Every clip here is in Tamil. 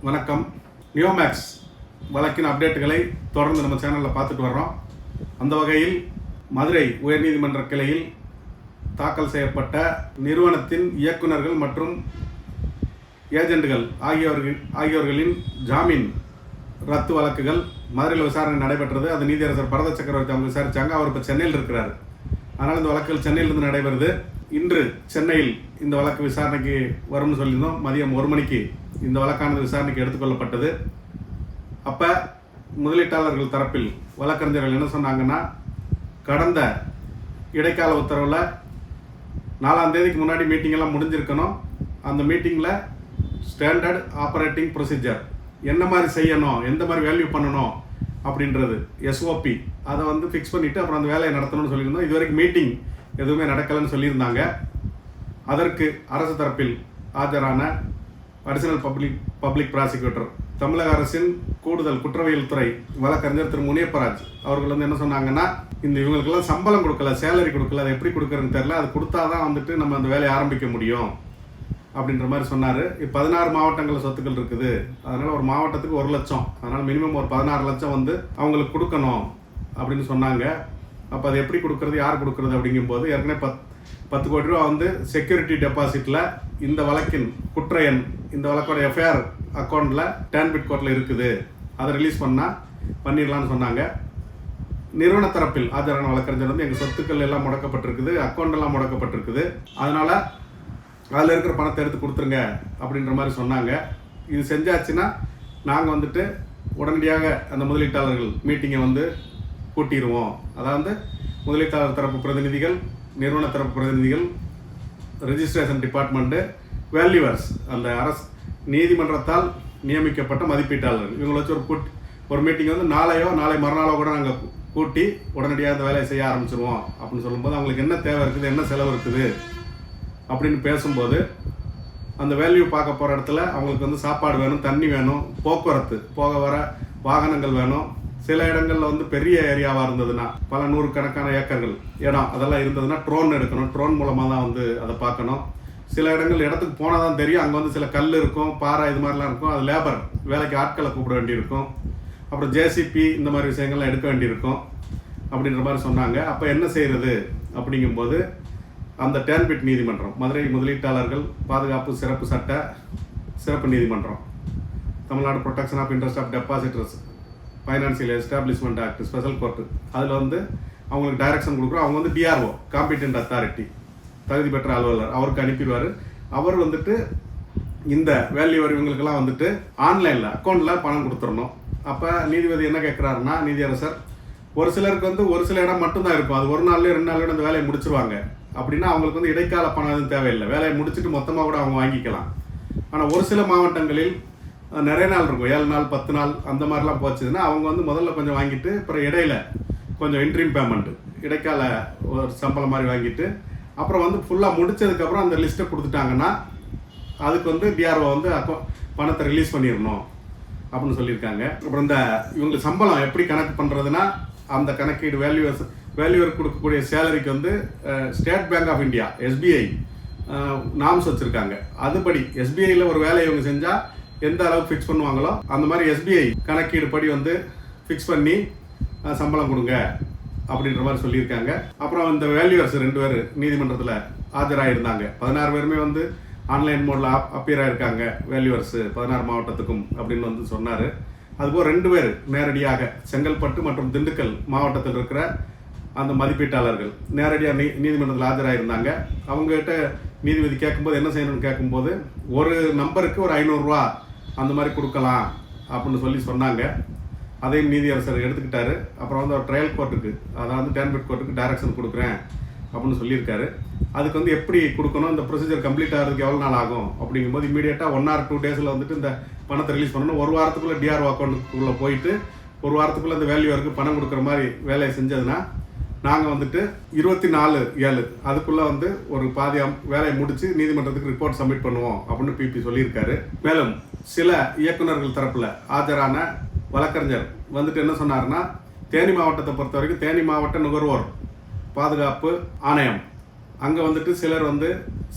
வணக்கம். நியோமேக்ஸ் வழக்கின் அப்டேட்டுகளை தொடர்ந்து நம்ம சேனலில் பார்த்துட்டு வர்றோம். அந்த வகையில் மதுரை உயர்நீதிமன்ற கிளையில் தாக்கல் செய்யப்பட்ட நிறுவனத்தின் இயக்குநர்கள் மற்றும் ஏஜென்ட்டுகள் ஆகியோர்களின் ஜாமீன் ரத்து வழக்குகள் மதுரையில் விசாரணை நடைபெற்றது. அது நீதியரசர் பரத சக்கரவர்த்தி அவங்க விசாரித்தாங்க. அவர் இப்போ சென்னையில் இருக்கிறார். அதனால் இந்த வழக்குகள் சென்னையிலிருந்து நடைபெறுது. இன்று சென்னையில் இந்த வழக்கு விசாரணைக்கு வரும்னு சொல்லியிருந்தோம். மதியம் 1 மணிக்கு இந்த வழக்கானது விசாரணைக்கு எடுத்துக்கொள்ளப்பட்டது. அப்போ முதலீட்டாளர்கள் தரப்பில் வழக்கறிஞர்கள் என்ன சொன்னாங்கன்னா, கடந்த இடைக்கால உத்தரவில் 4ஆம் தேதிக்கு முன்னாடி மீட்டிங்கெல்லாம் முடிஞ்சிருக்கணும். அந்த மீட்டிங்கில் ஸ்டாண்டர்ட் ஆப்ரேட்டிங் ப்ரொசீஜர் என்ன மாதிரி செய்யணும், எந்த மாதிரி வேல்யூ பண்ணணும் அப்படின்றது எஸ்ஓபி அதை ஃபிக்ஸ் பண்ணிவிட்டு அப்புறம் அந்த வேலையை நடத்தணும்னு சொல்லியிருந்தோம். இது வரைக்கும் மீட்டிங் எதுவுமே நடக்கலைன்னு சொல்லியிருந்தாங்க. அதற்கு அரசு தரப்பில் ஆஜரான அடிஷனல் பப்ளிக் ப்ராசிக்யூட்டர், தமிழக அரசின் கூடுதல் குற்றவியல் துறை வழக்கறிஞர் திரு முனியப்பராஜ் அவர்கள் என்ன சொன்னாங்கன்னா, இவங்களுக்கெல்லாம் சம்பளம் கொடுக்கல, சேலரி கொடுக்கல, அதை எப்படி கொடுக்குறதுன்னு தெரியல, அது கொடுத்தா தான் நம்ம அந்த வேலையை ஆரம்பிக்க முடியும் அப்படின்ற மாதிரி சொன்னார். 16 மாவட்டங்களில் சொத்துக்கள் இருக்குது. அதனால் ஒரு மாவட்டத்துக்கு 1 லட்சம், அதனால் மினிமம் ஒரு 16 லட்சம் அவங்களுக்கு கொடுக்கணும் அப்படின்னு சொன்னாங்க. அப்போ அது எப்படி கொடுக்குறது, யார் கொடுக்குறது அப்படிங்கும்போது ஏற்கனவே 10 கோடி ரூபா செக்யூரிட்டி டெபாசிட்டில் இந்த வழக்கின் குற்ற எண், இந்த வழக்கோட எஃப்ஐஆர் அக்கௌண்ட்டில் டேன்பிட் கோர்ட்டில் இருக்குது, அதை ரிலீஸ் பண்ணிடலான்னு சொன்னாங்க. நிறுவன தரப்பில் ஆஜரான வழக்கறிஞர் எங்கள் சொத்துக்கள் எல்லாம் முடக்கப்பட்டிருக்குது, அக்கௌண்ட் எல்லாம் முடக்கப்பட்டிருக்குது, அதனால் அதில் இருக்கிற பணத்தை எடுத்து கொடுத்துருங்க அப்படின்ற மாதிரி சொன்னாங்க. இது செஞ்சாச்சுன்னா நாங்கள் உடனடியாக அந்த முதலீட்டாளர்கள் மீட்டிங்கை கூட்டிடுவோம். அதாவது முதலீட்டாளர் தரப்பு பிரதிநிதிகள், நிறுவன தரப்பு பிரதிநிதிகள், ரெஜிஸ்ட்ரேஷன் டிபார்ட்மெண்ட்டு, வேல்யூவர்ஸ், அந்த அரசு நீதிமன்றத்தால் நியமிக்கப்பட்ட மதிப்பீட்டாளர்கள், இவங்களை வச்சு ஒரு மீட்டிங் நாளை மறுநாளோ கூட நாங்கள் கூட்டி உடனடியாக அந்த வேலையை செய்ய ஆரம்பிச்சிருவோம் அப்படின்னு சொல்லும்போது, அவங்களுக்கு என்ன தேவை இருக்குது, என்ன செலவு இருக்குது அப்படின்னு பேசும்போது, அந்த வேல்யூ பார்க்க போகிற இடத்துல அவங்களுக்கு சாப்பாடு வேணும், தண்ணி வேணும், போக்குவரத்து போக வர வாகனங்கள் வேணும். சில இடங்களில் பெரிய ஏரியாவாக இருந்ததுன்னா, பல 100 கணக்கான ஏக்கர்கள் இடம் அதெல்லாம் இருந்ததுன்னா ட்ரோன் எடுக்கணும், ட்ரோன் மூலமாக தான் அதை பார்க்கணும். சில இடங்கள் இடத்துக்கு போனால் தான் தெரியும், அங்கே சில கல் இருக்கும், பாறை, இது மாதிரிலாம் இருக்கும், அது லேபர் வேலைக்கு ஆட்களை கூப்பிட வேண்டியிருக்கும். அப்புறம் ஜேசிபி இந்த மாதிரி விஷயங்கள்லாம் எடுக்க வேண்டியிருக்கும் அப்படின்ற மாதிரி சொன்னாங்க. அப்போ என்ன செய்கிறது அப்படிங்கும்போது, அந்த டேன்பிட் நீதிமன்றம், மதுரை முதலீட்டாளர்கள் பாதுகாப்பு சிறப்பு சட்ட சிறப்பு நீதிமன்றம், Tamil Nadu protection of interest of depositors financial establishment act special court, அதில் அவங்களுக்கு டைரக்ஷன் கொடுக்குறோம். அவங்க டிஆர்ஓ, காம்பிடென்ட் அத்தாரிட்டி, தகுதி பெற்ற அலுவலர், அவருக்கு அனுப்பிடுவார். அவர் இந்த வேல்யூ இவங்களுக்கெல்லாம் ஆன்லைனில் அக்கௌண்ட்டில் பணம் கொடுத்துடணும். அப்போ நீதிபதி என்ன கேட்குறாருன்னா, நீதியரசர், ஒரு சிலருக்கு ஒரு சில இடம் மட்டும்தான் இருக்கும், அது 1 நாள்லேயோ 2 நாள்லேயோ அந்த வேலையை முடிச்சிருவாங்க. அப்படின்னா அவங்களுக்கு இடைக்கால பணம் எதுவும் தேவையில்லை, வேலையை முடிச்சுட்டு மொத்தமாக கூட அவங்க வாங்கிக்கலாம். ஆனால் ஒரு சில மாவட்டங்களில் நிறைய நாள் இருக்கும், 7 நாள் 10 நாள் அந்த மாதிரிலாம் போச்சுன்னா அவங்க முதல்ல கொஞ்சம் வாங்கிட்டு அப்புறம் இடையில கொஞ்சம் இன்ட்ரீம் பேமெண்ட்டு, இடைக்கால ஒரு சம்பளம் மாதிரி வாங்கிட்டு அப்புறம் ஃபுல்லாக முடித்ததுக்கப்புறம் அந்த லிஸ்ட்டை கொடுத்துட்டாங்கன்னா அதுக்கு டிஆர்ஓ பணத்தை ரிலீஸ் பண்ணிடணும் அப்படின்னு சொல்லியிருக்காங்க. அப்புறம் இவங்களுக்கு சம்பளம் எப்படி கணக்கு பண்ணுறதுன்னா, அந்த கணக்கீடு வேல்யூவர் கொடுக்கக்கூடிய சேலரிக்கு State Bank of India SBI norms வச்சுருக்காங்க. அதுபடி SBIயில் ஒரு வேலையை இவங்க செஞ்சால் எந்த அளவுக்கு ஃபிக்ஸ் பண்ணுவாங்களோ அந்த மாதிரி SBI கணக்கீடு படி ஃபிக்ஸ் பண்ணி சம்பளம் கொடுங்க அப்படின்ற மாதிரி சொல்லியிருக்காங்க. அப்புறம் இந்த வேல்யூவர்ஸ் 2 பேர் நீதிமன்றத்தில் ஆஜராகிருந்தாங்க. 16 பேருமே ஆன்லைன் மோடில் அப்பியர் ஆகிருக்காங்க, வேல்யூவர்ஸ் 16 மாவட்டத்துக்கும் அப்படின்னு சொன்னார். அதுபோல் 2 பேர் நேரடியாக செங்கல்பட்டு மற்றும் திண்டுக்கல் மாவட்டத்தில் இருக்கிற அந்த மதிப்பீட்டாளர்கள் நேரடியாக நீதிமன்றத்தில் ஆஜராகிருந்தாங்க. அவங்ககிட்ட நீதிபதி கேட்கும்போது என்ன செய்யணும்னு கேட்கும்போது, ஒரு நம்பருக்கு ஒரு 500 ரூபா அந்த மாதிரி கொடுக்கலாம் அப்படின்னு சொன்னாங்க. அதையும் நீதியரசர் எடுத்துக்கிட்டாரு. அப்புறம் ஒரு ட்ரையல் கோர்ட்டுக்கு, அதாவது டேன்பிட் கோர்ட்டுக்கு டைரக்ஷன் கொடுக்குறேன் அப்படின்னு சொல்லியிருக்காரு. அதுக்கு எப்படி கொடுக்கணும், இந்த ப்ரொசீஜர் கம்ப்ளீட் ஆகிறதுக்கு எவ்வளோ நாள் ஆகும் அப்படிங்கும்போது, இமீடியட்டாக 1 or 2 டேஸில் இந்த பணத்தை ரிலீஸ் பண்ணணும். 1 வாரத்துக்குள்ளே டிஆர்ஓ அக்கௌண்ட்டுக்குள்ளே போயிட்டு 1 வாரத்துக்குள்ளே அந்த வேல்யூவருக்கு பணம் கொடுக்குற மாதிரி வேலையை செஞ்சதுன்னா, நாங்கள் 24/7 அதுக்குள்ளே ஒரு பாதி வேலையை முடித்து நீதிமன்றத்துக்கு ரிப்போர்ட் சப்மிட் பண்ணுவோம் அப்படின்னு பிபி சொல்லியிருக்காரு. மேலும் சில இயக்குநர்கள் தரப்பில் ஆஜரான வழக்கறிஞர் என்ன சொன்னார்னா, தேனி மாவட்டத்தை பொறுத்த வரைக்கும் தேனி மாவட்ட நுகர்வோர் பாதுகாப்பு ஆணையம், அங்கே சிலர்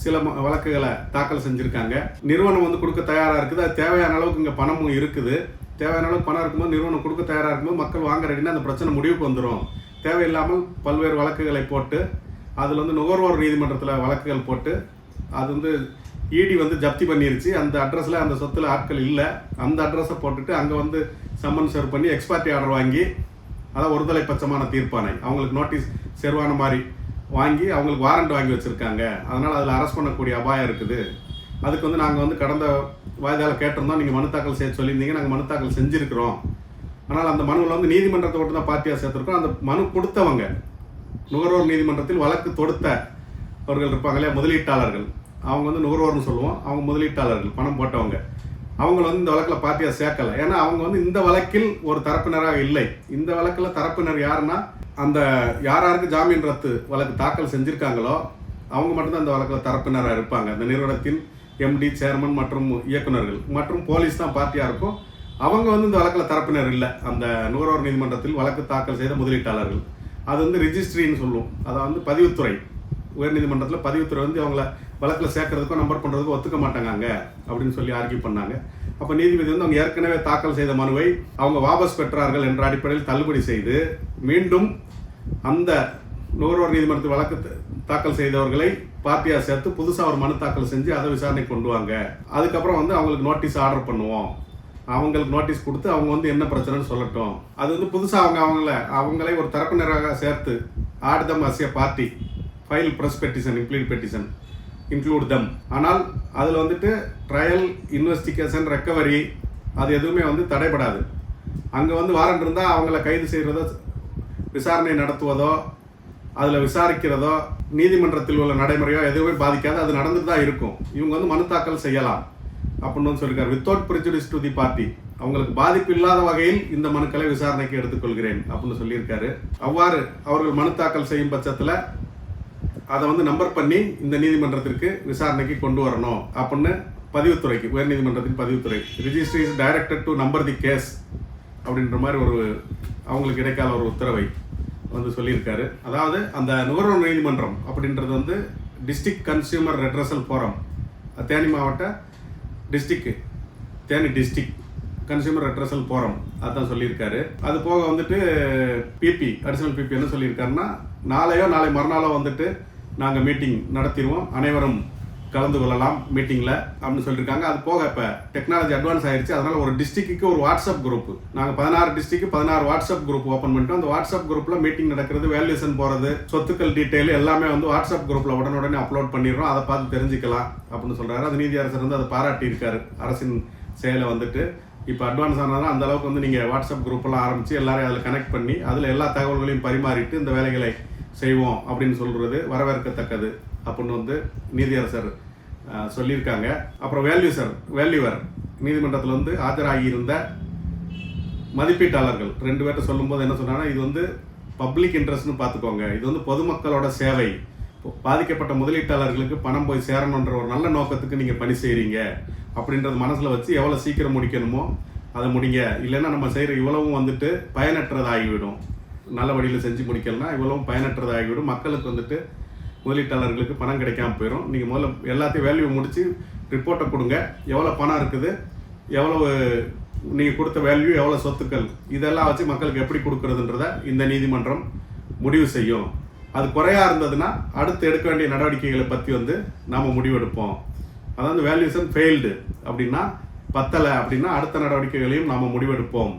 சில வழக்குகளை தாக்கல் செஞ்சுருக்காங்க. நிறுவனம் வந்து கொடுக்க தயாராக இருக்குது. அது தேவையான அளவுக்கு இங்கே பணமும் இருக்குது. தேவையான அளவுக்கு பணம் இருக்கும்போது நிறுவனம் கொடுக்க தயாராக இருக்கும்போது மக்கள் வாங்க ரெடினா அந்த பிரச்சனை முடிவுக்கு வந்துடும். தேவையில்லாமல் பல்வேறு வழக்குகளை போட்டு அதில் வந்து நுகர்வோர் நீதிமன்றத்தில் வழக்குகள் போட்டு அது வந்து இடி வந்து ஜப்தி பண்ணிருச்சு. அந்த அட்ரஸில் அந்த சொத்தில் ஆட்கள் இல்லை. அந்த அட்ரஸை போட்டுட்டு அங்கே வந்து சம்மன் சர்வ் பண்ணி எக்ஸ்பார்ட்டி ஆர்டர் வாங்கி, அதான் ஒருதலை பட்சமான தீர்ப்பானை அவங்களுக்கு நோட்டீஸ் செர்வான மாதிரி வாங்கி அவங்களுக்கு வாரண்ட் வாங்கி வச்சுருக்காங்க. அதனால் அதில் அரெஸ்ட் பண்ணக்கூடிய அபாயம் இருக்குது. அதுக்கு வந்து நாங்கள் வந்து கடந்த வாய்தாவில் கேட்டிருந்தோம், நீங்கள் மனு தாக்கல் செய்ய சொல்லியிருந்தீங்க, நாங்கள் மனு தாக்கல் செஞ்சுருக்கிறோம். ஆனால் அந்த மனுவில் வந்து நீதிமன்றத்தை மட்டும் தான் பார்ட்டியாக சேர்த்துருக்கோம். அந்த மனு கொடுத்தவங்க நுகர்வோர் நீதிமன்றத்தில் வழக்கு தொடுத்த அவர்கள் இருப்பாங்க இல்லையா, முதலீட்டாளர்கள், அவங்க வந்து நுகர்வோர்னு சொல்லுவோம், அவங்க முதலீட்டாளர்கள் பணம் போட்டவங்க, அவங்க வந்து இந்த வழக்கில் பார்ட்டியாக சேர்க்கலை. ஏன்னா அவங்க வந்து இந்த வழக்கில் ஒரு தரப்பினராக இல்லை. இந்த வழக்கில் தரப்பினர் யாருன்னா அந்த யாருக்கு ஜாமீன் ரத்து வழக்கு தாக்கல் செஞ்சுருக்காங்களோ அவங்க மட்டும்தான் இந்த வழக்கில் தரப்பினராக இருப்பாங்க. அந்த நிறுவனத்தின் எம்டி, சேர்மன் மற்றும் இயக்குநர்கள் மற்றும் போலீஸ் தான் பார்ட்டியாக இருக்கும். அவங்க வந்து இந்த வழக்கில் தரப்பினர் இல்லை. அந்த நுகர்வோர் நீதிமன்றத்தில் வழக்கு தாக்கல் செய்த முதலீட்டாளர்கள் அது வந்து ரிஜிஸ்ட்ரின்னு சொல்லுவோம். அதை வந்து பதிவுத்துறை, உயர்நீதிமன்றத்தில் பதிவுத்துறை வந்து அவங்கள வழக்கில் சேர்க்கறதுக்கும் நம்பர் பண்ணுறதுக்கும் ஒத்துக்க மாட்டாங்க அங்கே அப்படின்னு சொல்லி ஆர்கியூ பண்ணாங்க. அப்போ நீதிபதி வந்து அவங்க ஏற்கனவே தாக்கல் செய்த மனுவை அவங்க வாபஸ் பெற்றார்கள் என்ற அடிப்படையில் தள்ளுபடி செய்து மீண்டும் அந்த நுகர்வோர் நீதிமன்றத்தில் வழக்கு தாக்கல் செய்தவர்களை பார்ட்டியாக சேர்த்து புதுசாக ஒரு மனு தாக்கல் செஞ்சு அதை விசாரணை கொண்டு வாங்க. அதுக்கப்புறம் வந்து அவங்களுக்கு நோட்டீஸ் ஆர்டர் பண்ணுவோம். அவங்களுக்கு நோட்டீஸ் கொடுத்து அவங்க வந்து என்ன பிரச்சனைன்னு சொல்லட்டும். அது வந்து புதுசாக அவங்களே ஒரு தரப்பினராக சேர்த்து add them as a party, file fresh petition, implead petition, include them. ஆனால் அதில் வந்துட்டு ட்ரையல், இன்வெஸ்டிகேஷன், ரெக்கவரி அது எதுவுமே வந்து தடைபடாது. அங்கே வந்து வாரண்ட் இருந்தால் அவங்கள கைது செய்கிறதோ, விசாரணை நடத்துவதோ, அதில் விசாரிக்கிறதோ, நீதிமன்றத்தில் உள்ள நடைமுறையோ எதுவுமே பாதிக்காது. அது நடந்துட்டு தான் இருக்கும். இவங்க வந்து மனு தாக்கல் செய்யலாம் அப்படின்னு வந்து சொல்லியிருக்காரு. Without prejudice to the party, அவங்களுக்கு பாதிப்பு இல்லாத வகையில் இந்த மனுக்களை விசாரணைக்கு எடுத்துக்கொள்கிறேன் அப்படின்னு சொல்லியிருக்காரு. அவ்வாறு அவர்கள் மனு தாக்கல் செய்யும் பட்சத்தில் அதை வந்து நம்பர் பண்ணி இந்த நீதிமன்றத்திற்கு விசாரணைக்கு கொண்டு வரணும் அப்படின்னு பதிவுத்துறைக்கு, உயர்நீதிமன்றத்தின் பதிவுத்துறை, registry is directed to number the case அப்படின்ற மாதிரி ஒரு அவங்களுக்கு இடைக்கால ஒரு உத்தரவை வந்து சொல்லியிருக்காரு. அதாவது அந்த நுகர்வோர் நீதிமன்றம் அப்படின்றது வந்து district consumer redressal forum, Theni மாவட்ட Theni district consumer redressal forum அதுதான் சொல்லியிருக்காரு. அது போக வந்துட்டு பிபி, அடிஷனல் பிபி என்ன சொல்லியிருக்காருன்னா, நாளை மறுநாளோ வந்துட்டு நாங்கள் மீட்டிங் நடத்திடுவோம், அனைவரும் கலந்து கொள்ளலாம் மீட்டிங்கில் அப்படின்னு சொல்லியிருக்காங்க. அது போக இப்போ டெக்னாலஜி அட்வான்ஸ் ஆயிடுச்சு. அதனால் ஒரு டிஸ்ட்ரிக்ட்டுக்கு ஒரு வாட்ஸ்அப் குரூப், நாங்கள் 16 டிஸ்ட்ரிக்ட் 16 வாட்ஸ்அப் குரூப் ஓப்பன் பண்ணிட்டோம். அந்த வாட்ஸ்அப் குரூப்பில் மீட்டிங் நடக்கிறது, வேல்யூஷன் போகிறது, சொத்துக்கள் டீட்டெயில் எல்லாமே வந்து வாட்ஸ்அப் குரூப்பில் உடனே அப்லோட் பண்ணிடுறோம். அதை பார்த்து தெரிஞ்சுக்கலாம் அப்படின்னு சொல்கிறாரு. அது நீதியரசர் வந்து அதை பாராட்டியிருக்காரு. அரசின் செயலை வந்துட்டு இப்போ அட்வான்ஸ் ஆனதுனால அந்த அளவுக்கு வந்து நீங்கள் வாட்ஸ்அப் குரூப்பெல்லாம் ஆரம்பித்து எல்லாரையும் அதில் கனெக்ட் பண்ணி அதில் எல்லா தகவல்களையும் பரிமாறிட்டு இந்த வேலைகளை செய்வோம் அப்படின்னு சொல்கிறது வரவேற்கத்தக்கது அப்படின்னு வந்து நீதியரசர் சொல்லியிருக்காங்க. அப்புறம் வேல்யூவர் நீதிமன்றத்தில் வந்து ஆஜராகியிருந்த மதிப்பீட்டாளர்கள் 2 பேர்ட்ட சொல்லும்போது என்ன சொன்னாங்கன்னா, இது வந்து பப்ளிக் இன்ட்ரெஸ்ட்னு பார்த்துக்கோங்க, இது வந்து பொதுமக்களோட சேவை, பாதிக்கப்பட்ட முதலீட்டாளர்களுக்கு பணம் போய் சேரணுன்ற ஒரு நல்ல நோக்கத்துக்கு நீங்கள் பணி செய்கிறீங்க அப்படின்றது மனசில் வச்சு எவ்வளோ சீக்கிரம் முடிக்கணுமோ அதை முடிங்க. இல்லைன்னா நம்ம செய்கிற இவ்வளவும் வந்துட்டு பயனற்றதாகிவிடும். நல்ல வழியில் செஞ்சு முடிக்கலன்னா இவ்வளவும் பயனற்றதாகிவிடும். மக்களுக்கு வந்துட்டு முதலீட்டாளர்களுக்கு பணம் கிடைக்காம போயிடும். நீங்கள் முதல்ல எல்லாத்தையும் வேல்யூ முடித்து ரிப்போர்ட்டை கொடுங்க. எவ்வளோ பணம் இருக்குது, எவ்வளவு நீங்கள் கொடுத்த வேல்யூ, எவ்வளோ சொத்துக்கள், இதெல்லாம் வச்சு மக்களுக்கு எப்படி கொடுக்குறதுன்றதை இந்த நீதிமன்றம் முடிவு செய்யும். அது குறையா இருந்ததுன்னா அடுத்து எடுக்க வேண்டிய நடவடிக்கைகளை பற்றி வந்து நாம் முடிவெடுப்போம். அதாவது வேல்யூஷன் ஃபெயில்டு அப்படின்னா, பத்தலை அப்படின்னா அடுத்த நடவடிக்கைகளையும் நாம் முடிவெடுப்போம்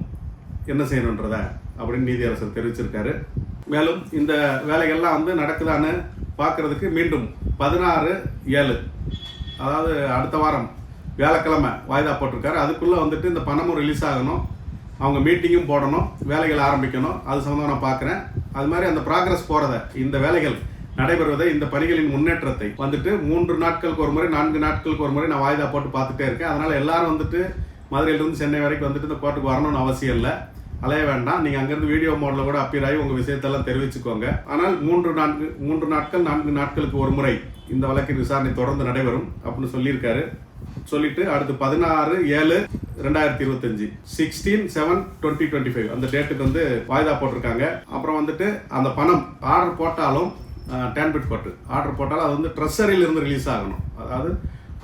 என்ன செய்யணுன்றதை அப்படின்னு நீதியரசர் தெரிவிச்சிருக்காரு. மேலும் இந்த வேலைகள்லாம் வந்து நடக்குதான்னு பார்க்குறதுக்கு மீண்டும் 16/7, அதாவது அடுத்த வாரம் வியாழக்கிழமை வாய்தா போட்டிருக்காரு. அதுக்குள்ளே வந்துட்டு இந்த பணமும் ரிலீஸ் ஆகணும், அவங்க மீட்டிங்கும் போடணும், வேலைகள் ஆரம்பிக்கணும். அது சம்மந்தமாக நான் பார்க்குறேன். அது மாதிரி அந்த ப்ராக்ரஸ் போகிறத, இந்த வேலைகள் நடைபெறுவதை, இந்த பணிகளின் முன்னேற்றத்தை வந்துட்டு 3 நாட்களுக்கு ஒரு முறை 4 நாட்களுக்கு ஒரு முறை நான் வாய்தா போட்டு பார்த்துட்டே இருக்கேன். அதனால் எல்லாரும் வந்துட்டு மதுரையிலிருந்து சென்னை வரைக்கும் வந்துட்டு இந்த கோர்ட்டுக்கு வரணும்னு அவசியம் இல்லை, அலைய வேண்டாம். நீங்கள் அங்கேருந்து வீடியோ மோடில் கூட அப்பியர் ஆகி உங்கள் விஷயத்தெல்லாம் தெரிவிச்சுக்கோங்க. ஆனால் 3 நாட்கள் 4 நாட்களுக்கு ஒரு முறை இந்த வழக்கின் விசாரணை தொடர்ந்து நடைபெறும் அப்படின்னு சொல்லியிருக்காரு. சொல்லிட்டு அடுத்து 16/7/2025 16/7/2025 அந்த டேட்டுக்கு வந்து வாய்தா போட்டிருக்காங்க. அப்புறம் வந்துட்டு அந்த பணம் ஆர்டர் போட்டாலும் டேன்பிட் கோர்ட்டு ஆர்டர் போட்டாலும் அது வந்து ட்ரெஷரியிலிருந்து ரிலீஸ் ஆகணும். அதாவது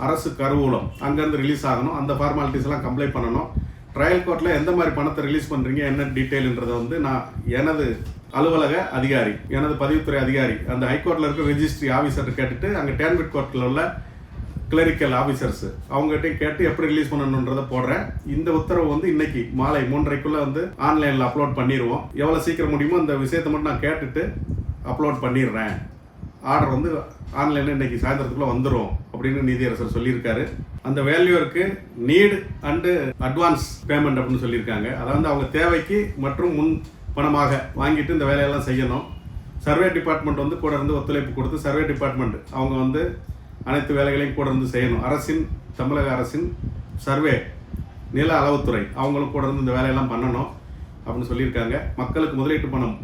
அரசு கருவூலம் அங்கேருந்து ரிலீஸ் ஆகணும். அந்த ஃபார்மாலிட்டிஸ் எல்லாம் கம்ப்ளைண்ட் பண்ணணும். ட்ரையல் கோர்ட்டில் எந்த மாதிரி பணத்தை ரிலீஸ் பண்ணுறீங்க, என்ன டீட்டெயில்ன்றதை வந்து நான் எனது அலுவலக அதிகாரி, எனது பதிவுத்துறை அதிகாரி, அந்த ஹைகோர்ட்டில் இருக்க ரெஜிஸ்ட்ரி ஆஃபீஸர்கிட்ட கேட்டுட்டு அங்கே டேன்பிட் கோர்ட்டில் உள்ள கிளரிக்கல் ஆஃபீஸர்ஸ் அவங்ககிட்டையும் கேட்டு எப்படி ரிலீஸ் பண்ணணுன்றதை போடுறேன். இந்த உத்தரவு வந்து இன்னைக்கு மாலை 3:30க்குள்ள வந்து ஆன்லைனில் அப்லோட் பண்ணிடுவோம். எவ்வளோ சீக்கிரம் முடியுமோ அந்த விஷயத்தை மட்டும் நான் கேட்டுட்டு அப்லோட் பண்ணிடுறேன். ஆர்டர் வந்து ஆன்லைனில் இன்னைக்கு சாயந்தரத்துக்குள்ளே வந்துடும் அப்படின்னு நீதியரசர் சொல்லியிருக்காரு. அந்த வேல்யூருக்கு நீடு அண்டு அட்வான்ஸ் பேமெண்ட் அப்படின்னு சொல்லியிருக்காங்க. அதாவது அவங்க தேவைக்கு மற்றும் முன் பணமாக வாங்கிட்டு இந்த வேலையெல்லாம் செய்யணும். சர்வே டிபார்ட்மெண்ட் வந்து கூட இருந்து ஒத்துழைப்பு கொடுத்து சர்வே டிபார்ட்மெண்ட் அவங்க வந்து அனைத்து வேலைகளையும் கூட இருந்து செய்யணும். தமிழக அரசின் சர்வே நில அளவுத்துறை அவங்களும் கூட இருந்து இந்த வேலையெல்லாம் பண்ணணும் அப்படின்னு சொல்லியிருக்காங்க. மக்களுக்கு முதலீட்டு பணம்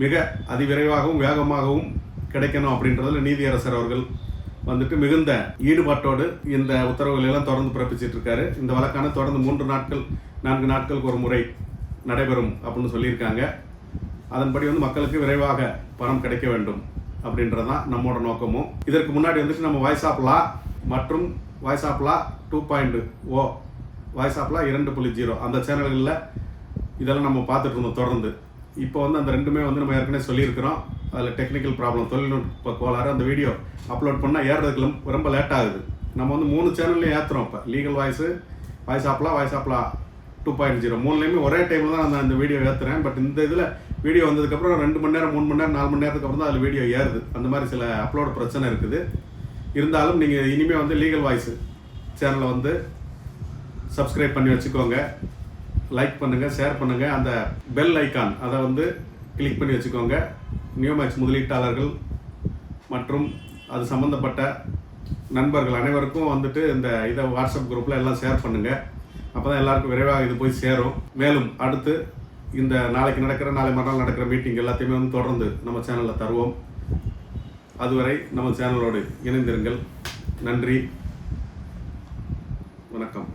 மிக அதிவிரைவாகவும் வேகமாகவும் கிடைக்கணும் அப்படின்றதுல நீதியரசர் அவர்கள் வந்துட்டு மிகுந்த ஈடுபாட்டோடு இந்த உத்தரவுகள் எல்லாம் தொடர்ந்து பிறப்பிச்சிட்டு இருக்காரு. இந்த வழக்கான தொடர்ந்து 4 நாட்களுக்கு ஒரு முறை நடைபெறும் அப்படின்னு சொல்லியிருக்காங்க. அதன்படி வந்து மக்களுக்கு விரைவாக பணம் கிடைக்க வேண்டும் அப்படின்றதான் நம்மளோட நோக்கமும். இதற்கு முன்னாடி வந்துட்டு நம்ம வாய்ஸ் ஆஃப் லா மற்றும் voice of law 2.0 voice of law 2.0 அந்த சேனல்களில் இதெல்லாம் நம்ம பார்த்துட்டு இருந்தோம் தொடர்ந்து. இப்போ வந்து அந்த ரெண்டுமே வந்து நம்ம ஏற்கனவே சொல்லியிருக்கிறோம். அதில் டெக்னிக்கல் ப்ராப்ளம், தொழில்நுட்ப கோளாறு, அந்த வீடியோ அப்லோட் பண்ணால் ஏறுறதுக்கு ரொம்ப லேட் ஆகுது. நம்ம வந்து 3 சேனல்லையும் ஏற்றுறோம். இப்போ legal voice, voice of law 2.0 3லையுமே ஒரே டைமில் தான் நான் அந்த வீடியோ ஏற்றுறேன். பட் இந்த இதில் வீடியோ வந்ததுக்கப்புறம் 2 மணி நேரம் 3 மணி நேரம் 4 மணி நேரத்துக்கு அப்புறம் தான் அதில் வீடியோ ஏறுது. அந்த மாதிரி சில அப்லோட் பிரச்சனை இருக்குது. இருந்தாலும் நீங்கள் இனிமேல் வந்து லீகல் வாய்ஸ் சேனலை வந்து சப்ஸ்கிரைப் பண்ணி வச்சுக்கோங்க. லைக் பண்ணுங்கள், ஷேர் பண்ணுங்கள். அந்த பெல் ஐக்கான் அதை வந்து கிளிக் பண்ணி வச்சுக்கோங்க. நியோமேக்ஸ் முதலீட்டாளர்கள் மற்றும் அது சம்மந்தப்பட்ட நண்பர்கள் அனைவருக்கும் வந்துட்டு இந்த இதை வாட்ஸ்அப் குரூப்பில் எல்லாம் ஷேர் பண்ணுங்கள். அப்போ தான் எல்லாருக்கும் விரைவாக இது போய் சேரும். மேலும் அடுத்து இந்த நாளை மறுநாள் நடக்கிற மீட்டிங் எல்லாத்தையுமே வந்து தொடர்ந்து நம்ம சேனலில் தருவோம். அதுவரை நம்ம சேனலோடு இணைந்திருங்கள். நன்றி, வணக்கம்.